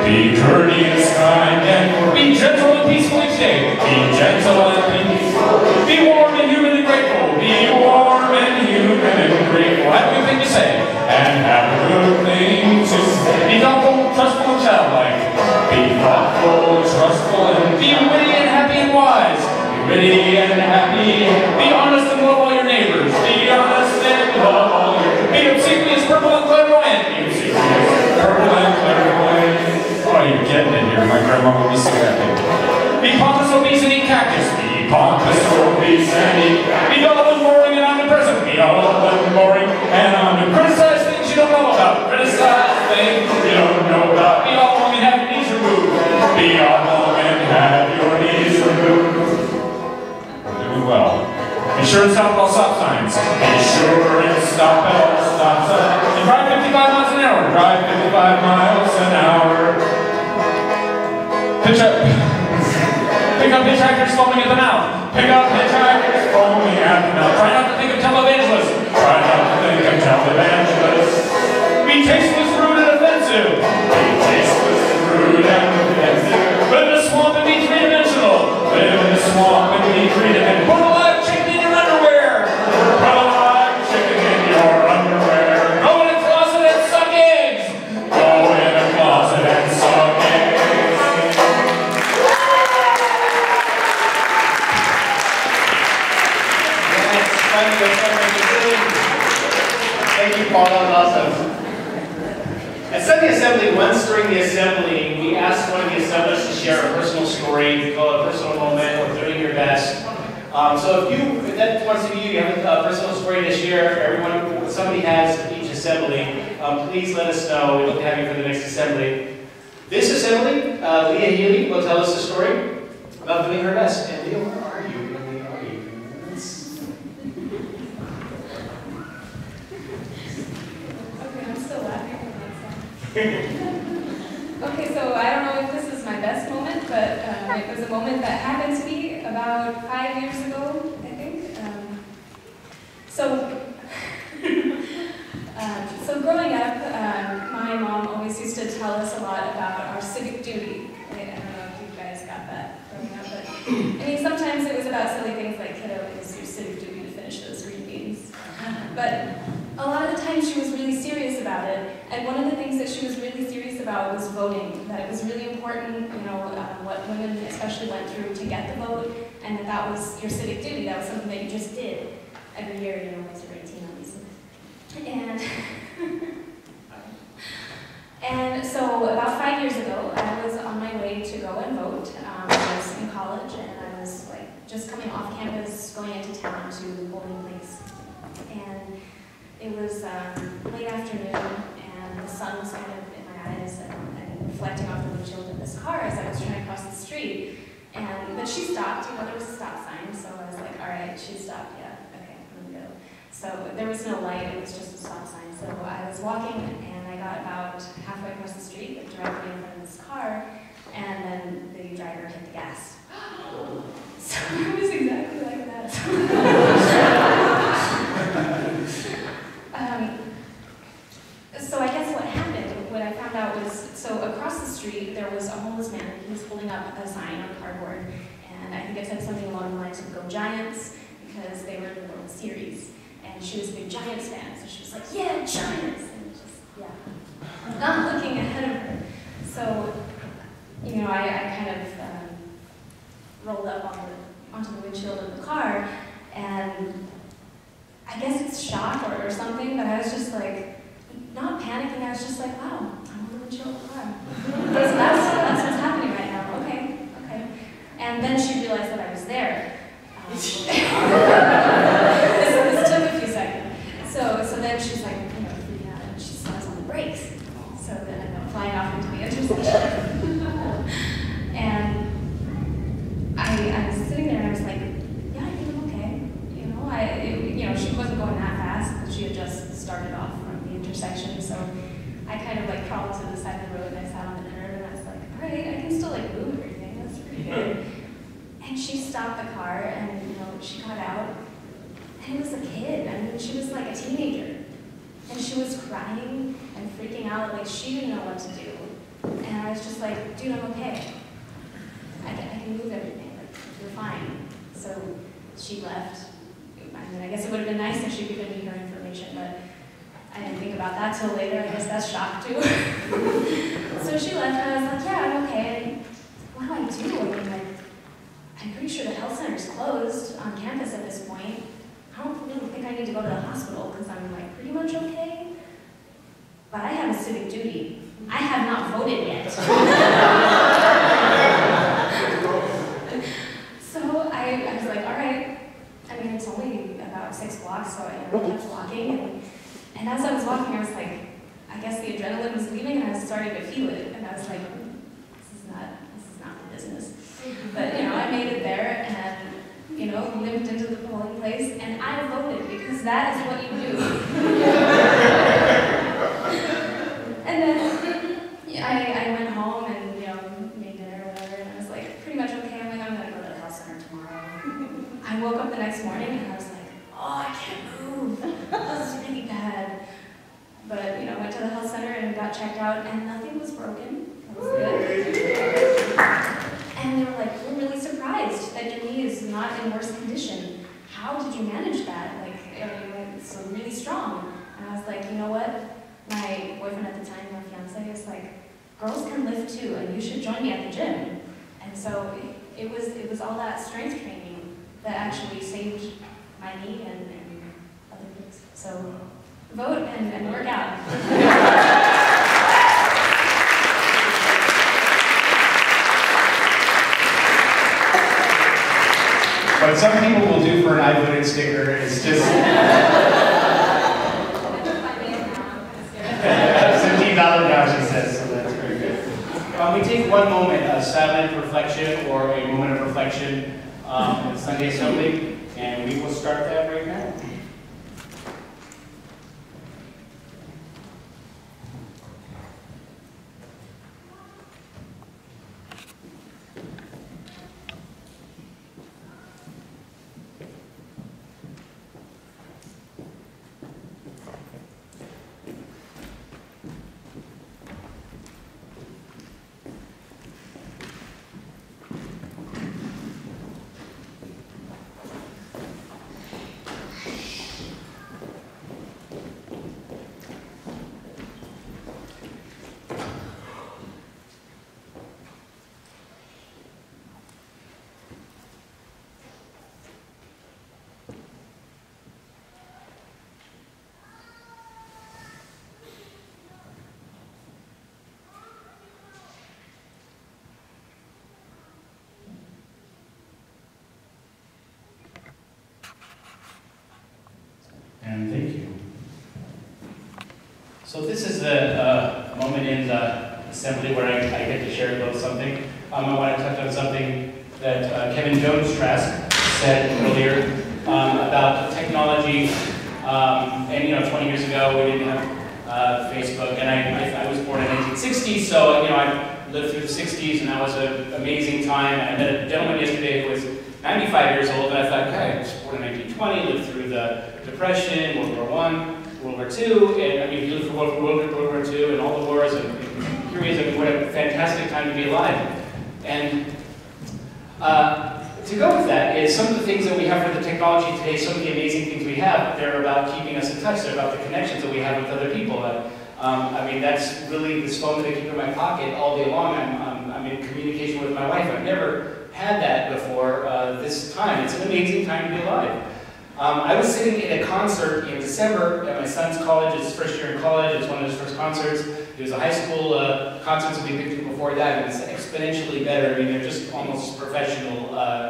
Be courteous, kind, and be gentle and peaceful each day. Be gentle and peaceful. Be warm and human and grateful. Be warm and human and grateful. Have a good thing to say. And have a good thing to say. Be thoughtful, trustful, and childlike. Be thoughtful, trustful, and be witty and happy and wise. Be witty and happy. Be honest and love all your neighbors. Be honest and love all dull and boring, and I'm to criticize things you don't know about. Criticize things you don't know about. Be all along and have your knees removed. Be all along and have your knees removed. We're doing well. Be sure and stop at all stop signs. Be sure and stop at all stop signs. And drive 55 miles an hour. Drive 55 miles an hour. Pitch up. Pick up hitchhikers foaming at the mouth. Pick up hitchhikers foaming at the mouth. Try not to think of televangelists. Try not to think of televangelists. Be tasteless, rude, and offensive. Be tasteless, rude, and offensive. Live in a swamp and be three-dimensional. Live in a swamp and be three-dimensional. Put a live chicken in your underwear. Put a live chicken in your underwear. Go in a closet and suck eggs. Go in a closet and suck eggs. Thank you, Paul. That was awesome. At Sunday Assembly, once during the assembly, we asked one of the assemblers to share a personal story. We call it a personal moment or doing your best. So if that wants to be you have a personal story to share, somebody has each assembly, please let us know. We'd love to have you for the next assembly. This assembly, Leah Healy will tell us a story about doing her best. And Leah, where are you? Okay, so I don't know if this is my best moment, but it was a moment that happened to me about 5 years ago, I think. So growing up, my mom always used to tell us a lot about our civic duty. Right? I don't know if you guys got that growing up, but I mean, sometimes it was about silly things like, kiddo, it's your civic duty to finish those green beans. But a lot of the time she was really serious about it, and one of the things that she was really serious about was voting, that it was really important, what women especially went through to get the vote, and that was your civic duty. That was something that you just did every year, once you're 18, obviously. And so about 5 years ago, I was on my way to go and vote. I was in college, and I was just coming off campus, going into town to the polling place. And it was late afternoon, and the sun was kind of in my eyes and reflecting off the windshield of this car as I was trying to cross the street. But she stopped. There was a stop sign, so I was like, all right, she stopped. Yeah, okay, I'm gonna go. So there was no light; it was just a stop sign. So I was walking, and I got about halfway across the street, directly in front of this car, and then the driver hit the gas. So it was exactly like that. So I guess what happened, what I found out was, so across the street there was a homeless man. He was holding up a sign on cardboard, and I think it said something along the lines of "Go Giants," because they were in the World Series, and she was a big Giants fan, so she was like, "Yeah, Giants!" And just, yeah, not looking ahead of her. So, I kind of rolled up onto the windshield of the car, and I guess it's shock or something, but I was just like, not panicking, I was just like, wow, I'm on the windshield of the car. That's what's happening right now. Okay. And then she realized that I was there. This took a few seconds. So then she's like, freaking out, and she slams on the brakes. So then I go flying off into the intersection. And I was sitting there and I was like, yeah, I think I'm okay. She wasn't going that fast, but she had just started off from the intersection. So I kind of crawled to the side of the road and I sat on the curb and I was like, all right, I can still move everything. That's pretty good. And she stopped the car and she got out, and it was a kid. I mean, she was like a teenager, and she was crying and freaking out like she didn't know what to do. And I was just like, dude, I'm okay. I can move everything. You're fine. So she left. I mean, I guess it would have been nice if she'd given me her information, but I didn't think about that till later. I guess that's shock too. So she left, and I was like, yeah, I'm okay. What do I do? I mean, I'm pretty sure the health center's closed on campus at this point. I don't really think I need to go to the hospital because I'm pretty much okay. But I have a civic duty. I have not voted yet. So I was like, all right. I mean, it's only about 6 blocks, so I don't have to walk walking, and as I was walking, I was like, I guess the adrenaline was leaving, and I was starting to feel it, and I was like, this is not the business. But I made it there, and limped into the polling place, and I voted because that is what you do. And then I went home and made dinner or whatever, and I was like pretty much okay. I'm gonna go to the health center tomorrow. I woke up the next morning and I was like, oh, I can't move. This is really bad. But went to the health center and got checked out, and nothing was broken. That was good. And they were like, we're really surprised that your knee is not in worse condition. How did you manage that? It's so really strong. And I was like, you know what? My boyfriend at the time, my fiance, was like, girls can lift too, and you should join me at the gym. And so it was all that strength training that actually saved my knee and other things. So vote and work out. What some people will do for an I voted sticker is just $17 now, she says, so that's very good. We take one moment, a silent reflection or a moment of reflection at Sunday Assembly, and we will start that right now. And thank you. So this is the moment in the assembly where I get to share a little something. I want to touch on something that Kevin Jonestrask said earlier about technology. And 20 years ago we didn't have Facebook, and I was born in 1960, so I lived through the 60s, and that was an amazing time. And I met a gentleman yesterday who was 95 years old, and I thought, okay, I was born in 1920, lived through the Depression, World War I, World War II, and he lived through World War II and all the wars and periods. What a fantastic time to be alive. And to go with that is some of the things that we have for the technology today, some of the amazing things we have, they're about keeping us in touch, they're about the connections that we have with other people. That's really this phone that I keep in my pocket all day long. I'm in communication with my wife. I've never had that before this time. It's an amazing time to be alive. I was sitting in a concert in December at my son's college. It's his first year in college. It was one of his first concerts. It was a high school concert that we've been to before that, and it's exponentially better. They're just almost professional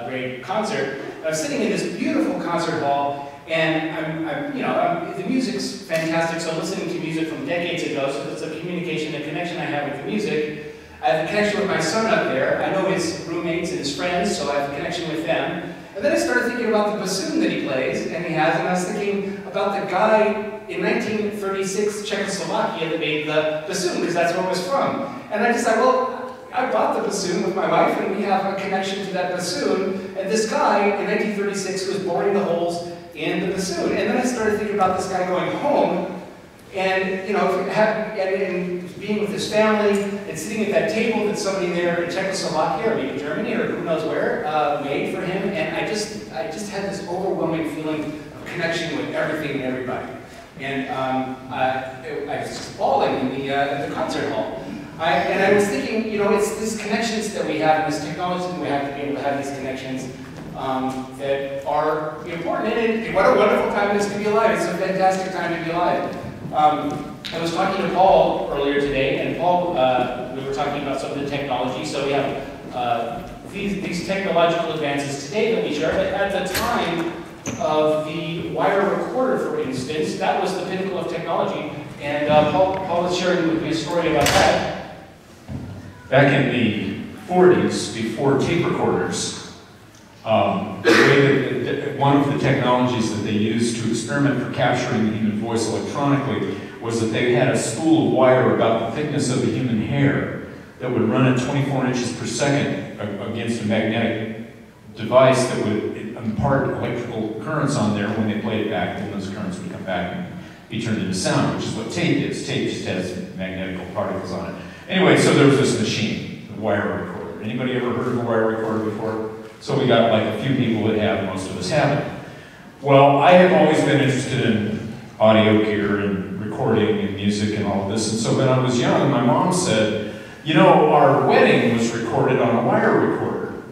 grade concert. I was sitting in this beautiful concert hall, and the music's fantastic. So I'm listening to music from decades ago. So it's a communication, a connection I have with the music. I have a connection with my son up there. I know his roommates and his friends, so I have a connection with them. And then I started thinking about the bassoon that he plays, and he has, and I was thinking about the guy in 1936 Czechoslovakia that made the bassoon, because that's where it was from. And I decided, well, I bought the bassoon with my wife, and we have a connection to that bassoon. And this guy in 1936 was boring the holes in the bassoon. And then I started thinking about this guy going home, and and being with his family, and sitting at that table that somebody there in Czechoslovakia, or maybe Germany, or who knows where, made for him. And I just had this overwhelming feeling of connection with everything and everybody. And I was just bawling in the concert hall. And I was thinking, it's these connections that we have, and this technology that we have to be able to have these connections that are important. And what a wonderful time it is to be alive. It's a fantastic time to be alive. I was talking to Paul earlier today, and Paul, we were talking about some of the technology. So we have these technological advances today that we share, but at the time of the wire recorder, for instance. That was the pinnacle of technology. And Paul is sharing with me a story about that. Back in the 40s, before tape recorders, the way that one of the technologies that they used to experiment for capturing the human voice electronically was that they had a spool of wire about the thickness of the human hair that would run at 24 inches per second against a magnetic device that would impart electrical currents on there. When they played it back, then those currents would come back and be turned into sound, which is what tape is. Tape just has magnetical particles on it. Anyway, so there was this machine, the wire recorder. Anybody ever heard of a wire recorder before? So we got like a few people that have, most of us haven't. Well, I have always been interested in audio gear and recording and music and all of this. And so when I was young, my mom said, you know, our wedding was recorded on a wire recorder.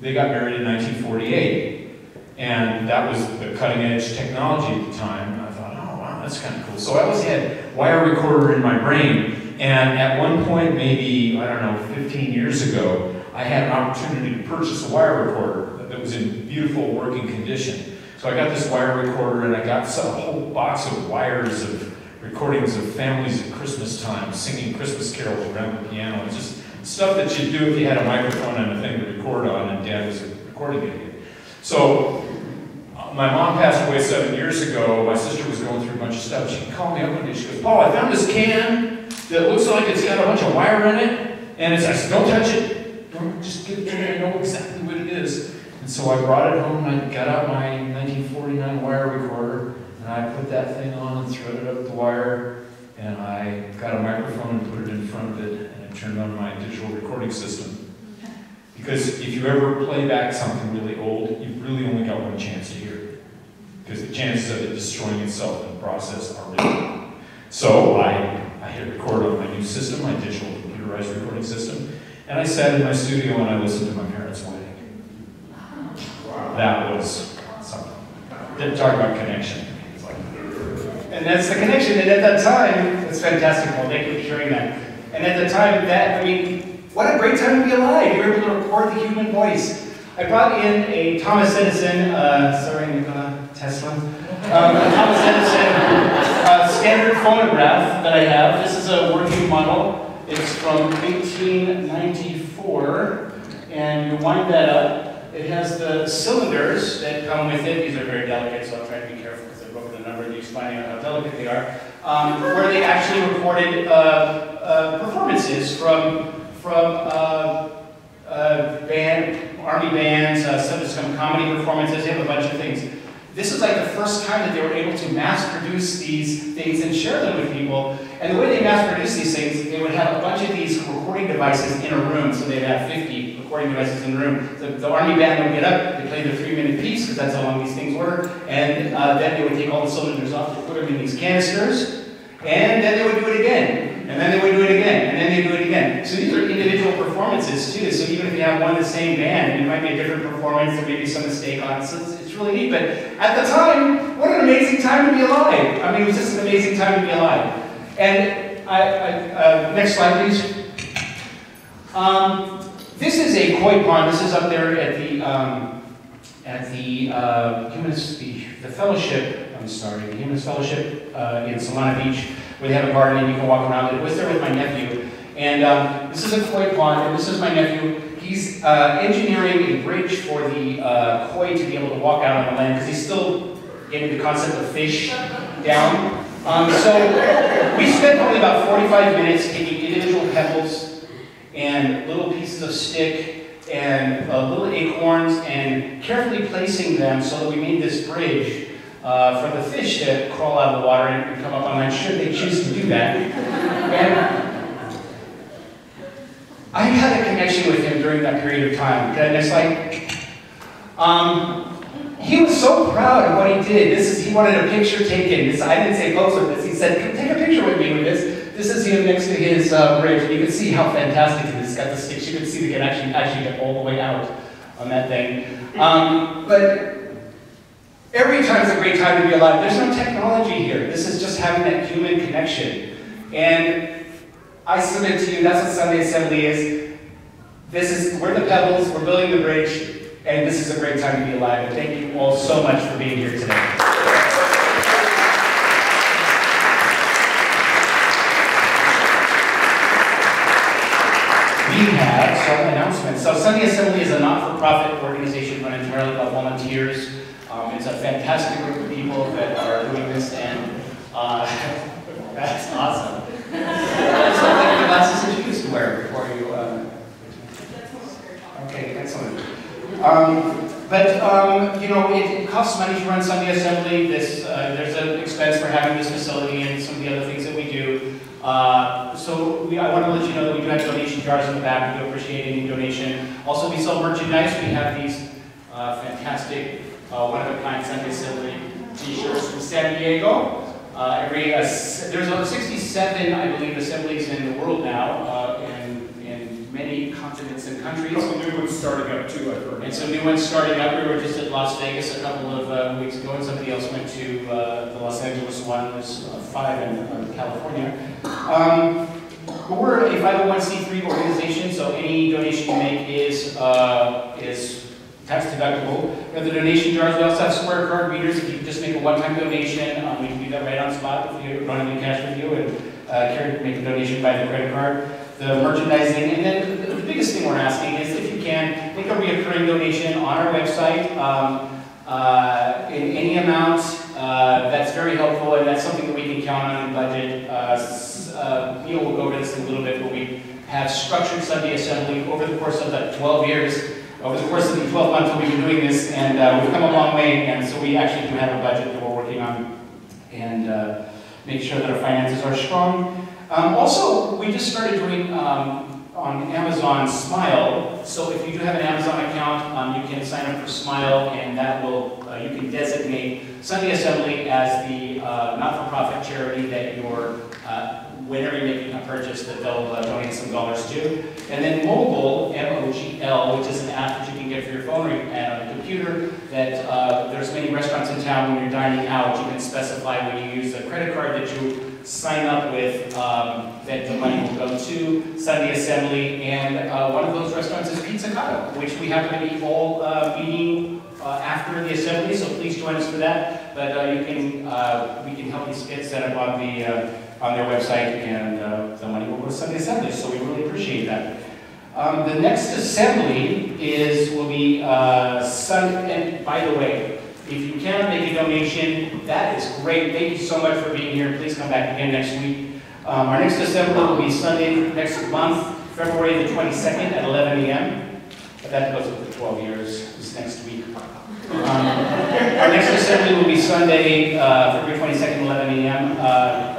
They got married in 1948. And that was the cutting edge technology at the time. And I thought, oh wow, that's kind of cool. So I always had wire recorder in my brain. And at one point, maybe, I don't know, 15 years ago, I had an opportunity to purchase a wire recorder that was in beautiful working condition. So I got this wire recorder and I got a whole box of wires of recordings of families at Christmas time singing Christmas carols around the piano. It's just stuff that you'd do if you had a microphone and a thing to record on and Dad was a recording idiot. So my mom passed away 7 years ago. My sister was going through a bunch of stuff. She called me up one day. She goes, Paul, I found this can that looks like it's got a bunch of wire in it. And I said, don't touch it. Don't just give it to me. I know exactly what it is. And so I brought it home and I got out my 1949 wire recorder and I put that thing on and threaded up the wire. And I got a microphone and put it in front of it and I turned on my digital recording system. Because if you ever play back something really old, you've really only got one chance to hear it. Because the chances of it destroying itself in the process are really low. So I hit record on my new system, my digital computerized recording system, and I sat in my studio and I listened to my parents' wedding. Wow. That was something. Didn't talk about connection. And that's the connection. And at that time, that's fantastic, Paul. Thank you for sharing that. And at the time, what a great time to be alive. You were able to record the human voice. I brought in a Thomas Edison, Tesla, a Thomas Edison standard phonograph that I have. This is a working model. It's from 1894, and you wind that up. It has the cylinders that come with it. These are very delicate, so I'll try to be careful because I've broken the number of these, finding out how delicate they are. Where they actually recorded performances from army bands, some comedy performances. They have a bunch of things. This is like the first time that they were able to mass produce these things and share them with people. And the way they mass produce these things, they would have a bunch of these recording devices in a room. So they'd have 50 recording devices in a room. The army band would get up, they played the 3-minute piece, because that's how long these things were. And then they would take all the cylinders off, they put them in these canisters, and then they would do it again. And then they would do it again, and then they do it again. So these are individual performances too. So even if you have one and the same band, it might be a different performance, there may be some mistake on it. So it's really neat. But at the time, what an amazing time to be alive. I mean, it was just an amazing time to be alive. And next slide, please. This is a koi pond. This is up there at the Fellowship. I'm sorry, the Humanist Fellowship in Solana Beach, where they have a garden and you can walk around it. I was there with my nephew. And this is a koi pond, and this is my nephew. He's engineering a bridge for the koi to be able to walk out on the land, because he's still getting the concept of fish down. So we spent probably about 45 minutes taking individual pebbles and little pieces of stick and little acorns and carefully placing them so that we made this bridge for the fish to crawl out of the water and come up on land, should they choose to do that. And I had a connection with him during that period of time. And it's like, he was so proud of what he did. He wanted a picture taken. I didn't say pose with this. He said, take a picture with me with this. This is him next to his bridge. And you can see how fantastic it is. It's got the sticks. You can see they can actually get all the way out on that thing. But every time's a great time to be alive. There's no technology here. This is just having that human connection. And I submit to you, that's what Sunday Assembly is. We're the pebbles, we're building the bridge, And this is a great time to be alive. And thank you all so much for being here today. We have some announcements. So Sunday Assembly is a not-for-profit organization run entirely by volunteers. It's a fantastic group of people that are doing this, and that's awesome. It's not like the glasses that you used to wear before you. Okay, excellent. You know, it costs money to run Sunday Assembly. There's an expense for having this facility and some of the other things that we do. I want to let you know that we do have donation jars in the back. We do appreciate any donation. Also, we sell merchandise. We have these fantastic, one-of-a-kind Sunday Assembly t-shirts from San Diego. There's 67, I believe, assemblies in the world now, in many continents and countries. Some new ones starting up too, I've heard. And some new ones starting up. We were just at Las Vegas a couple of weeks ago, and somebody else went to the Los Angeles one. There's 5 in California. But we're a 501c3 organization, so any donation you make is tax deductible. We have the donation jars. We also have square card readers. If you just make a one-time donation, we can do that right on spot if you don't have any cash with you, and make a donation by the credit card. The merchandising, and then the biggest thing we're asking is if you can, make a reoccurring donation on our website in any amount. That's very helpful, and that's something that we can count on in budget. Neil will go over this in a little bit, but we have structured Sunday Assembly over the course of the 12 years. Over the course of the 12 months that we've been doing this, and we've come a long way, and so we actually do have a budget that we're working on, and make sure that our finances are strong. Also, we just started doing on Amazon Smile, so if you do have an Amazon account, you can sign up for Smile, and that will, you can designate Sunday Assembly as the not-for-profit charity that you're, whenever you're making a purchase, that they'll donate some dollars to. And then Mogul, M-O-G-L, which is an app that you can get for your phone and on a computer, that there's many restaurants in town when you're dining out, you can specify when you use a credit card that you sign up with, that the money will go to Sunday Assembly, and one of those restaurants is Pizzicato, which we happen to be all meeting after the assembly, so please join us for that. But we can help these kids set up on their website, and the money will go to Sunday Assembly, so we really appreciate that. The next assembly will be Sunday, and by the way, if you can make a donation, that is great. Thank you so much for being here. Please come back again next week. Our next assembly will be Sunday next month, February the 22nd at 11 a.m. But that goes with the 12 years this next week. Our next assembly will be Sunday, February 22nd, 11 a.m.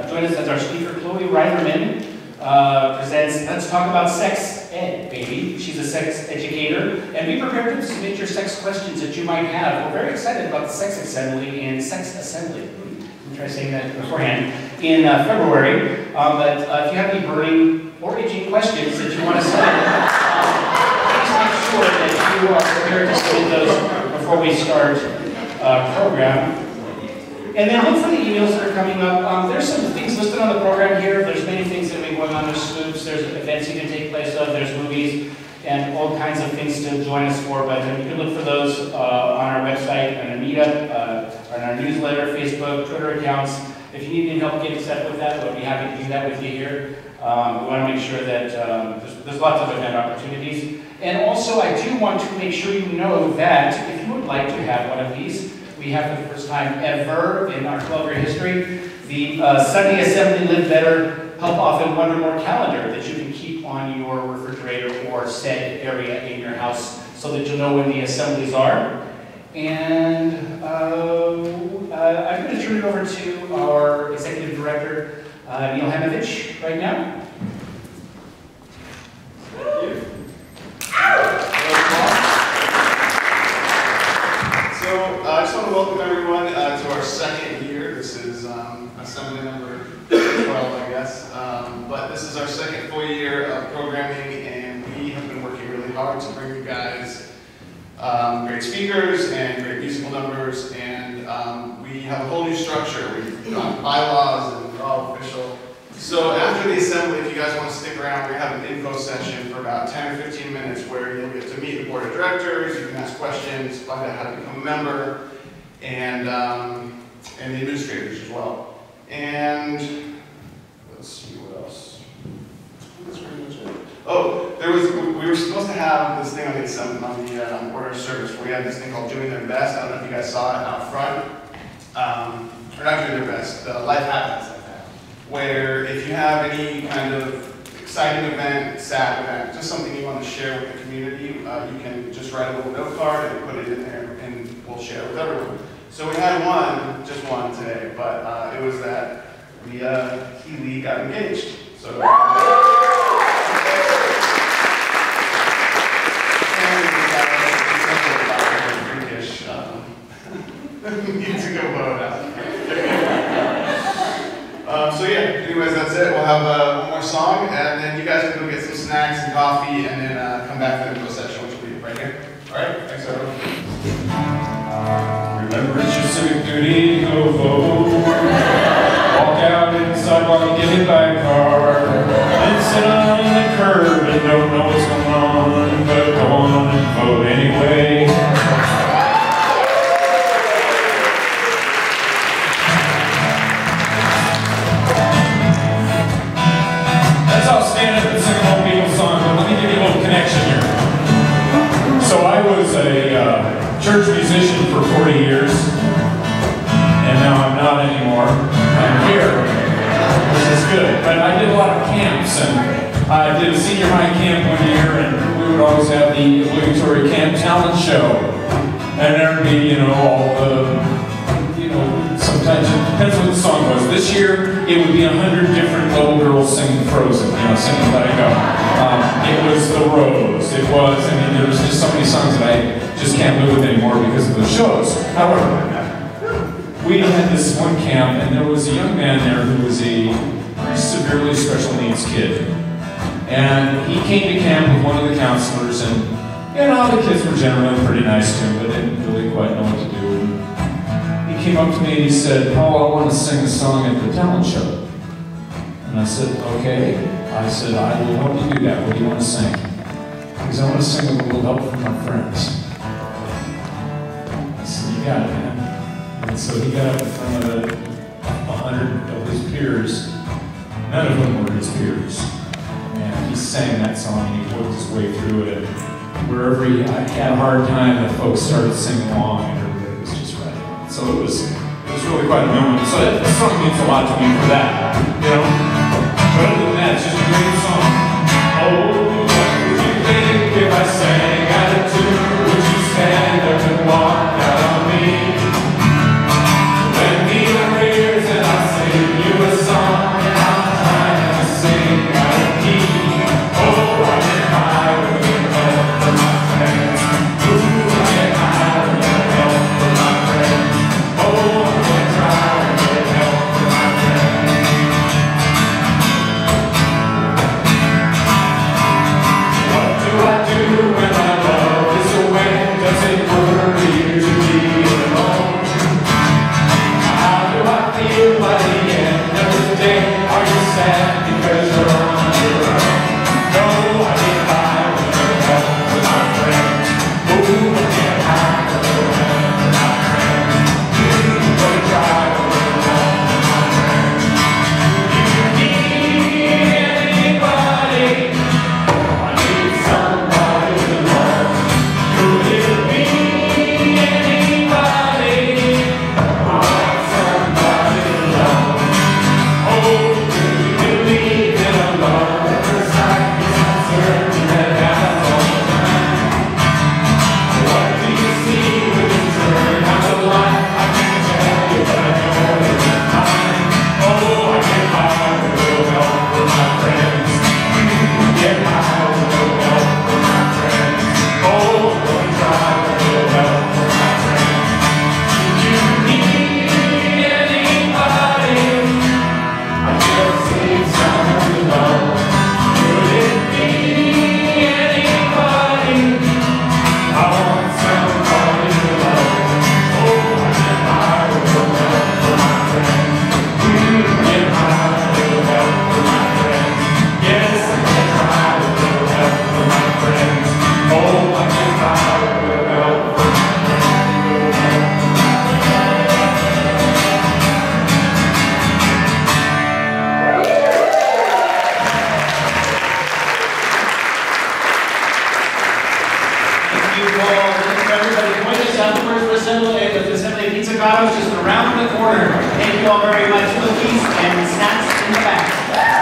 Join us as our speaker, Chloe Reimerman, presents Let's Talk About Sex Ed, baby. She's a sex educator, and be prepared to submit your sex questions that you might have. We're very excited about the Sex Assembly and Sex Assembly. I'm trying to say that beforehand in February. But if you have any burning or itching questions that you want to submit, please make sure that you are prepared to submit those before we start program. And then look for the emails that are coming up. There's some things listed on the program here. There's many things that have been going on. There's scoops, there's events you can take place of, there's movies, and all kinds of things to join us for. But you can look for those on our website, and our meetup, on our newsletter, Facebook, Twitter accounts. If you need any help getting set with that, we'll be happy to do that with you here. We want to make sure that there's lots of event opportunities. And also, I do want to make sure you know that if you would like to have one of these, we have for the first time ever in our 12-year history, the Sunday Assembly Live Better, Help Often, Wonder More calendar that you can keep on your refrigerator or said area in your house so that you'll know when the assemblies are. And I'm going to turn it over to our Executive Director, Neil Hanovich, right now. Thank you. So I just want to welcome everyone to our second year. This is assembly number 12, I guess. But this is our second full year of programming, and we have been working really hard to bring you guys great speakers and great musical numbers, and we have a whole new structure. We've got bylaws, and we're all official. So after the assembly, if you guys want to stick around, we're going to have an info session for about 10 or 15 minutes where you'll get to meet the board of directors, you can ask questions, find out how to become a member, and the administrators as well. And let's see what else. That's pretty much it. Oh, we were supposed to have this thing on the assembly, on the order of service, where we had this thing called Doing Their Best. I don't know if you guys saw it out front. Or not Doing Their Best, Life Happens. Where if you have any kind of exciting event, sad event, just something you want to share with the community, you can just write a little note card and put it in there and we'll share with everyone. So we had just one today, but it was that Lee got engaged. So needs to go vote out. So yeah, anyways, that's it. We'll have one more song, and then you guys can go get some snacks and coffee, and then come back for the info session, which will be right here. All right, thanks everyone. Remember, it's your civic duty, go vote. Walk out in the sidewalk and get hit by a car. Then sit on the curb and don't know what's going on, but go on and vote anyway. Church musician for 40 years, and now I'm not anymore. I'm here, which is good. But I did a lot of camps, and I did a senior high camp one year, and we would always have the obligatory camp talent show. And there'd be, all the, sometimes it depends what the song was. This year, it would be 100 different little girls singing Frozen, singing Let It Go. It was The Rose. It was, there was just so many songs that I just can't live with anymore because of the shows. However, we had this one camp, and there was a young man there who was a pretty severely special needs kid. And he came to camp with one of the counselors, and the kids were generally pretty nice to him, but didn't really quite know what to do. And he came up to me and he said, "Paul, I want to sing a song at the talent show." And I said, "Okay." I said, "I will help you do that. What do you want to sing?" Because I want to sing with a little help from my friends. I said, "You got it, man." And so he got up in front of 100 of his peers. None of them were his peers. And he sang that song and he worked his way through it. And wherever I had a hard time, the folks started singing along and everybody was just right. So it was really quite a moment. So that song means a lot to me for that, But other than that, it's just a great song. Oh, what would you think if I sang out of tune? Would you stand up and walk out on me? Lend me your ears and I'll sing you a song, and I'll try not to sing out of key. Oh, I get high with the help from my friends. Ooh, I get high with the help from my friends. Oh, I'm gonna try with the help from my friends. What do I do when my love is away? Does it hurt you to be alone? How do I feel by the end of the day? Are you sad because you're on your own? No, I get high with the help of my friends. Ooh, I get high with the help of my friends. Ooh, I'm gonna try with the help of my friends. If you need anybody, I need somebody to love. Could it be anybody? I want somebody to love. Oh, could you believe Chicago is just around the corner. Thank you all very much. Cookies and snacks in the back.